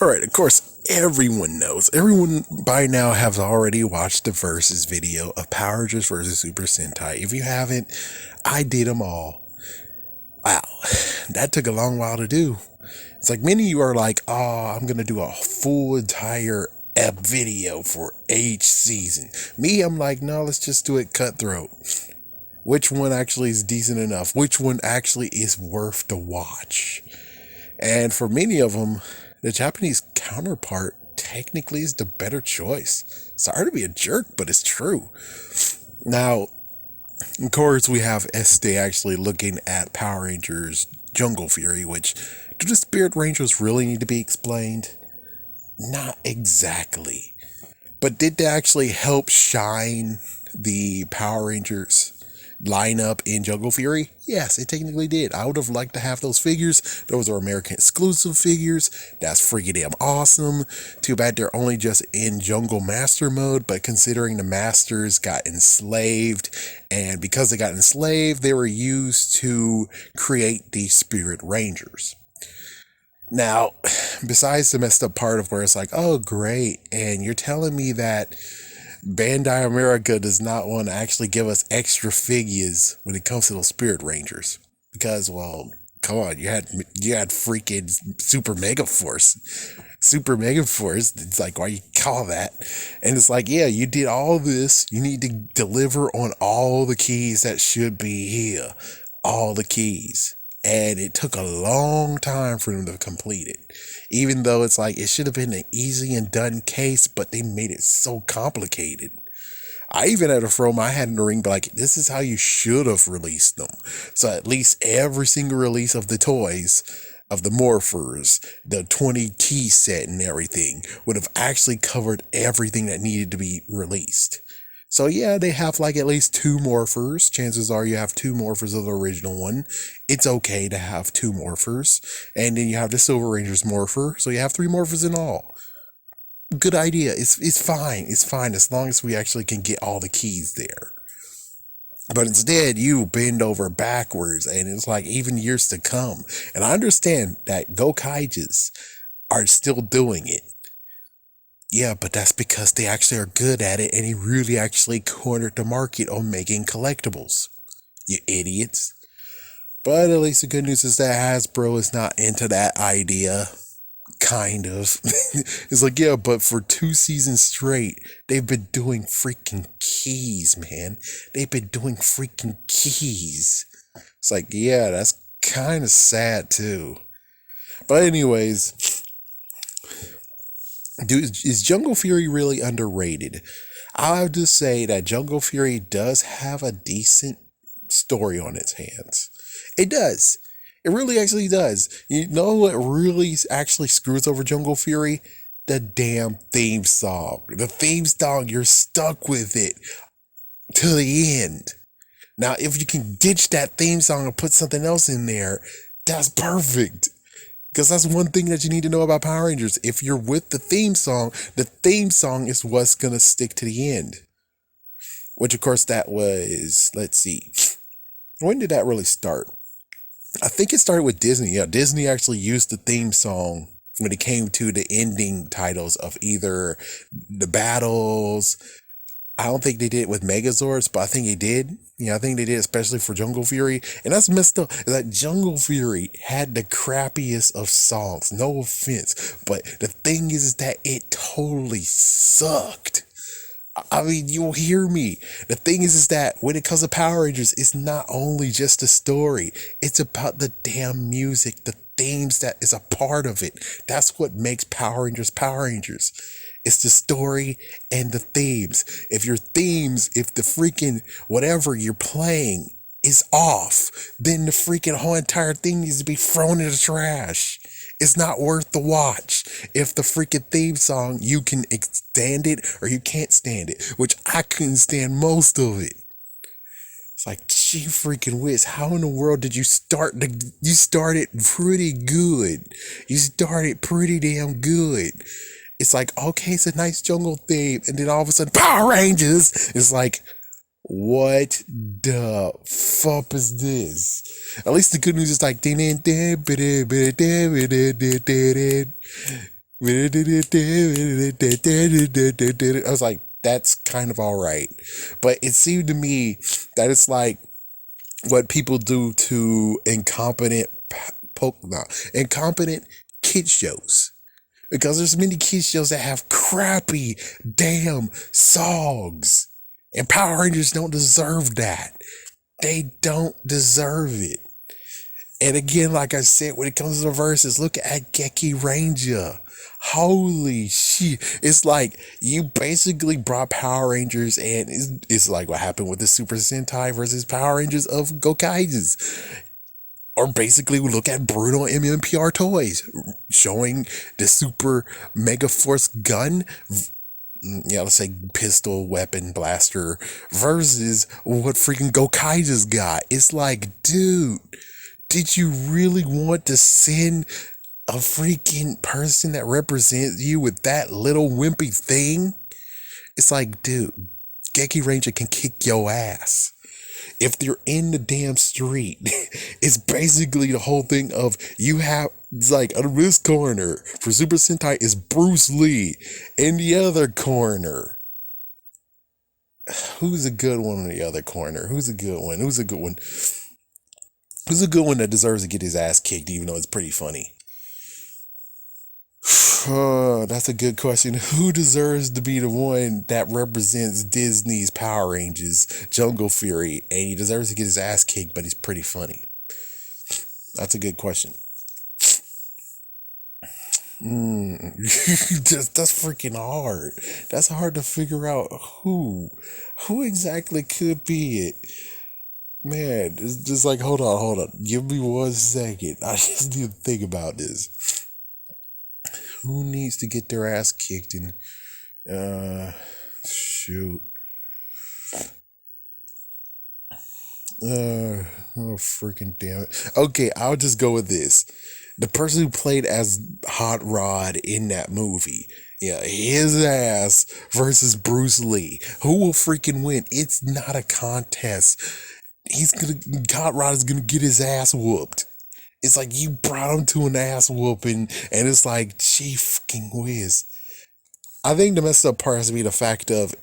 All right, of course, everyone knows. Everyone by now has already watched the versus video of Power Rangers versus Super Sentai. If you haven't, I did them all. Wow, that took a long while to do. It's like many of you are like, oh, I'm going to do a full entire video for each season. Me, I'm like, no, let's just do it cutthroat. Which one actually is decent enough? Which one actually is worth the watch? And for many of them, the Japanese counterpart technically is the better choice. Sorry to be a jerk, but it's true. Now, of course, we have Este actually looking at Power Rangers Jungle Fury, which do the Spirit Rangers really need to be explained? Not exactly. But did they actually help shine the Power Rangers lineup in Jungle Fury? Yes, it technically did. I would have liked to have those figures. Those are American exclusive figures. That's freaking damn awesome. Too bad they're only just in Jungle Master mode, but considering the Masters got enslaved, and because they got enslaved, they were used to create the Spirit Rangers. Now, besides the messed up part of where it's like, oh, great, and you're telling me that Bandai America does not want to actually give us extra figures when it comes to those Spirit Rangers. Because, well, come on, you had freaking Super Mega Force. Super Mega Force, it's like, why you call that? And it's like, yeah, you did all this. You need to deliver on all the keys that should be here. All the keys. And it took a long time for them to complete it. Even though it's like it should have been an easy and done case, but they made it so complicated. I even had to throw my hat in the ring, but like, this is how you should have released them. So at least every single release of the toys, of the morphers, the 20 key set and everything, would have actually covered everything that needed to be released. So yeah, they have like at least two morphers. Chances are you have two morphers of the original one. It's okay to have two morphers. And then you have the Silver Rangers morpher. So you have three morphers in all. Good idea. It's fine. It's fine as long as we actually can get all the keys there. But instead, you bend over backwards, and it's like even years to come. And I understand that Gokaiges are still doing it. Yeah, but that's because they actually are good at it, and he really actually cornered the market on making collectibles. You idiots. But at least the good news is that Hasbro is not into that idea. Kind of. It's like, yeah, but for 2 seasons straight, they've been doing freaking keys, man. They've been doing freaking keys. It's like, yeah, that's kind of sad too. But anyways, dude, is Jungle Fury really underrated? I'll have to say that Jungle Fury does have a decent story on its hands. It does. It really actually does. You know what really actually screws over Jungle Fury? The damn theme song. The theme song, you're stuck with it to the end. Now, if you can ditch that theme song and put something else in there, that's perfect. Because that's one thing that you need to know about Power Rangers. If you're with the theme song is what's going to stick to the end. Which, of course, that was, let's see. When did that really start? I think it started with Disney. Yeah, Disney actually used the theme song when it came to the ending titles of either the battles. I don't think they did it with Megazords, but I think they did. Yeah, I think they did, especially for Jungle Fury. And that's messed up. That Jungle Fury had the crappiest of songs. No offense. But the thing is that it totally sucked. I mean, you'll hear me. The thing is that when it comes to Power Rangers, it's not only just the story. It's about the damn music, the themes that is a part of it. That's what makes Power Rangers Power Rangers. It's the story and the themes. If the freaking whatever you're playing is off, then the freaking whole entire thing needs to be thrown in the trash. It's not worth the watch. If the freaking theme song, you can stand it or you can't stand it, which I couldn't stand most of it. It's like, gee freaking whiz, how in the world did you start? You started pretty good. You started pretty damn good. It's like, okay, it's a nice jungle theme. And then all of a sudden, Power Rangers. It's like, What the fuck is this? At least the good news is like, I was like, that's kind of all right. But it seemed to me that it's like what people do to incompetent kid shows. Because there's many kid shows that have crappy damn songs. And Power Rangers don't deserve that. They don't deserve it. And again, like I said, when it comes to the verses, look at Geki Ranger. Holy shit. It's like you basically brought Power Rangers, and it's like what happened with the Super Sentai versus Power Rangers of Gokaiges. Or basically, we look at Bruno MMPR toys, showing the Super Mega Force gun, let's say pistol, weapon, blaster, versus what freaking Gokaiges got. It's like, dude, did you really want to send a freaking person that represents you with that little wimpy thing? It's like, dude, Geki Ranger can kick your ass. If they're in the damn street, it's basically the whole thing of it's like on this corner for Super Sentai is Bruce Lee. In the other corner, who's a good one in the other corner? Who's a good one? Who's a good one? Who's a good one that deserves to get his ass kicked, even though it's pretty funny? Oh, that's a good question. Who deserves to be the one that represents Disney's Power Rangers, Jungle Fury, and he deserves to get his ass kicked, but he's pretty funny? That's a good question. That's freaking hard. That's hard to figure out who exactly could be it. Man, it's just like, hold on. Give me 1 second. I just need to think about this. Who needs to get their ass kicked and shoot. Oh freaking damn it. Okay, I'll just go with this. The person who played as Hot Rod in that movie. Yeah, his ass versus Bruce Lee. Who will freaking win? It's not a contest. Hot Rod is gonna get his ass whooped. It's like you brought him to an ass whooping, and it's like, gee fucking whiz. I think the messed up part has to be the fact of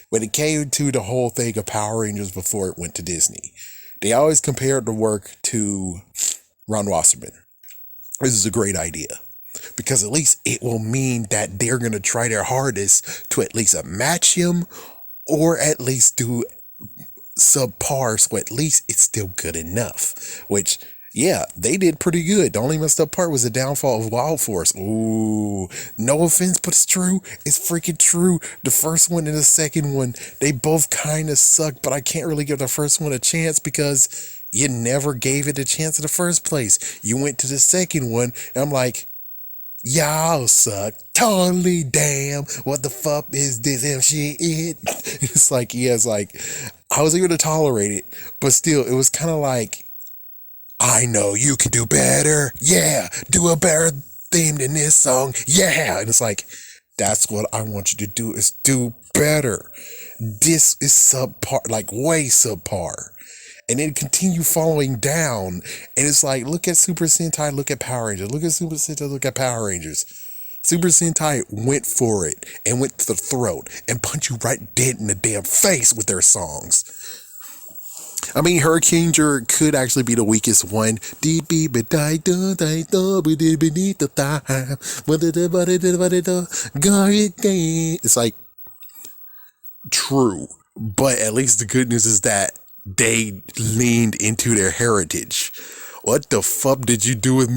when it came to the whole thing of Power Rangers before it went to Disney, they always compared the work to Ron Wasserman. This is a great idea because at least it will mean that they're going to try their hardest to at least match him or at least do subpar, so at least it's still good enough. Which, yeah, they did pretty good. The only messed up part was the downfall of Wild Force. Ooh, no offense, but it's true. It's freaking true. The first one and the second one, they both kind of suck, but I can't really give the first one a chance because you never gave it a chance in the first place. You went to the second one, and I'm like, y'all suck. Totally damn. What the fuck is this shit? It's like, yeah, it's like, I was able to tolerate it, but still, it was kind of like, I know you can do better. Yeah, do a better theme than this song. Yeah. And it's like, that's what I want you to do is do better. This is subpar, like way subpar. And then continue following down. And it's like, look at Super Sentai, look at Power Rangers. Look at Super Sentai, look at Power Rangers. Super Sentai went for it and went to the throat and punched you right dead in the damn face with their songs. I mean, Hurricaneger could actually be the weakest one. It's like, true. But at least the good news is that they leaned into their heritage. What the fuck did you do with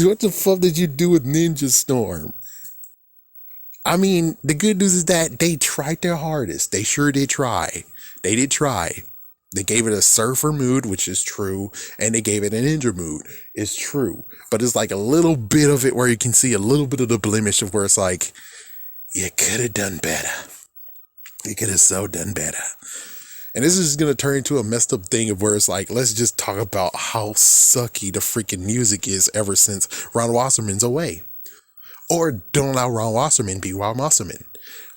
what the fuck did you do with Ninja Storm? I mean, the good news is that they tried their hardest. They sure did try. They did try. They gave it a surfer mood, which is true, and they gave it an ninja mood. It's true. But it's like a little bit of it where you can see a little bit of the blemish of where it's like, you could have done better. You could have so done better. And this is going to turn into a messed up thing of where it's like, let's just talk about how sucky the freaking music is ever since Ron Wasserman's away. Or don't allow Ron Wasserman be Ron Wasserman.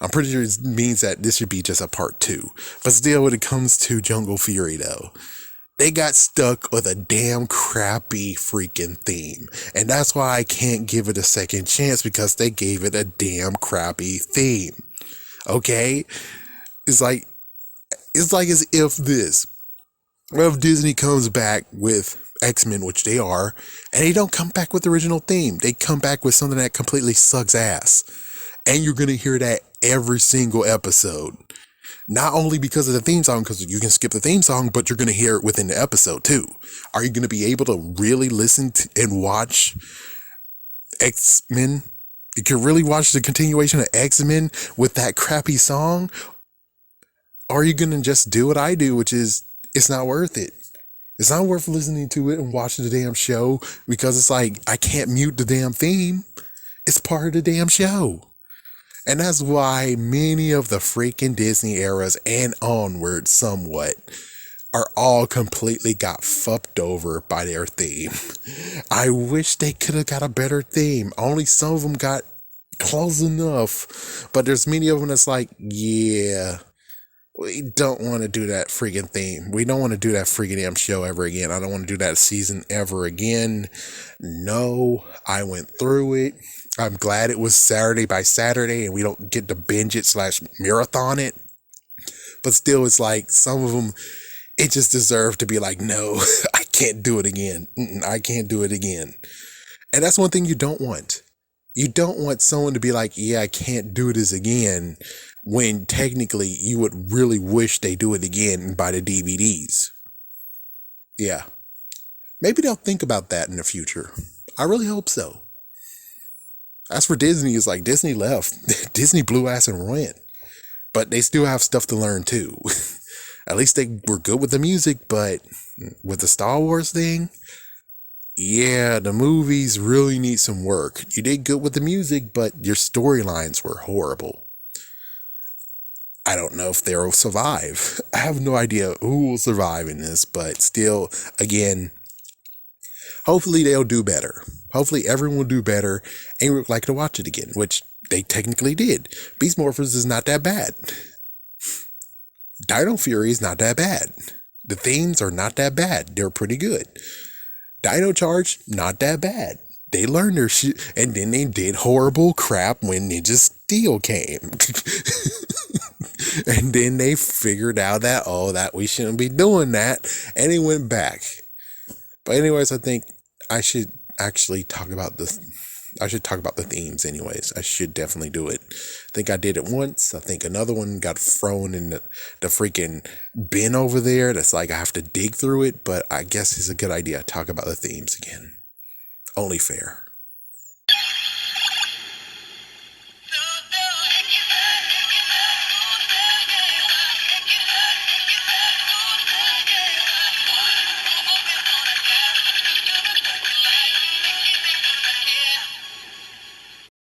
I'm pretty sure it means that this should be just a part 2. But still, when it comes to Jungle Fury, though, they got stuck with a damn crappy freaking theme. And that's why I can't give it a second chance, because they gave it a damn crappy theme. Okay? It's like as if this. Well, if Disney comes back with X-Men, which they are, and they don't come back with the original theme. They come back with something that completely sucks ass. And you're going to hear that every single episode. Not only because of the theme song, because you can skip the theme song, but you're going to hear it within the episode too. Are you going to be able to really listen to and watch X-Men? You can really watch the continuation of X-Men with that crappy song? Or are you going to just do what I do, which is, it's not worth it. It's not worth listening to it and watching the damn show, because it's like, I can't mute the damn theme. It's part of the damn show. And that's why many of the freaking Disney eras and onward somewhat are all completely got fucked over by their theme. I wish they could have got a better theme. Only some of them got close enough. But there's many of them that's like, yeah, we don't want to do that freaking theme. We don't want to do that freaking damn show ever again. I don't want to do that season ever again. No, I went through it. I'm glad it was Saturday by Saturday and we don't get to binge it / marathon it. But still, it's like some of them, it just deserved to be like, no, I can't do it again. I can't do it again. And that's one thing you don't want. You don't want someone to be like, yeah, I can't do this again, when technically you would really wish they do it again and buy the DVDs. Yeah. Maybe they'll think about that in the future. I really hope so. As for Disney, it's like Disney left. Disney blew ass and went. But they still have stuff to learn too. At least they were good with the music, but with the Star Wars thing, yeah, the movies really need some work. You did good with the music, but your storylines were horrible. I don't know if they'll survive. I have no idea who will survive in this, but still, again, hopefully they'll do better. Hopefully everyone will do better and would like to watch it again, which they technically did. Beast Morphers is not that bad. Dino Fury is not that bad. The themes are not that bad. They're pretty good. Dino Charge, not that bad. They learned their shit, and then they did horrible crap when Ninja Steel came. And then they figured out that, that we shouldn't be doing that, and they went back. But anyways, I think I should actually talk about the themes anyways. I should definitely do it. I think I did it once. I think another one got thrown in the freaking bin over there. That's like I have to dig through it, but I guess it's a good idea to talk about the themes again. Only fair.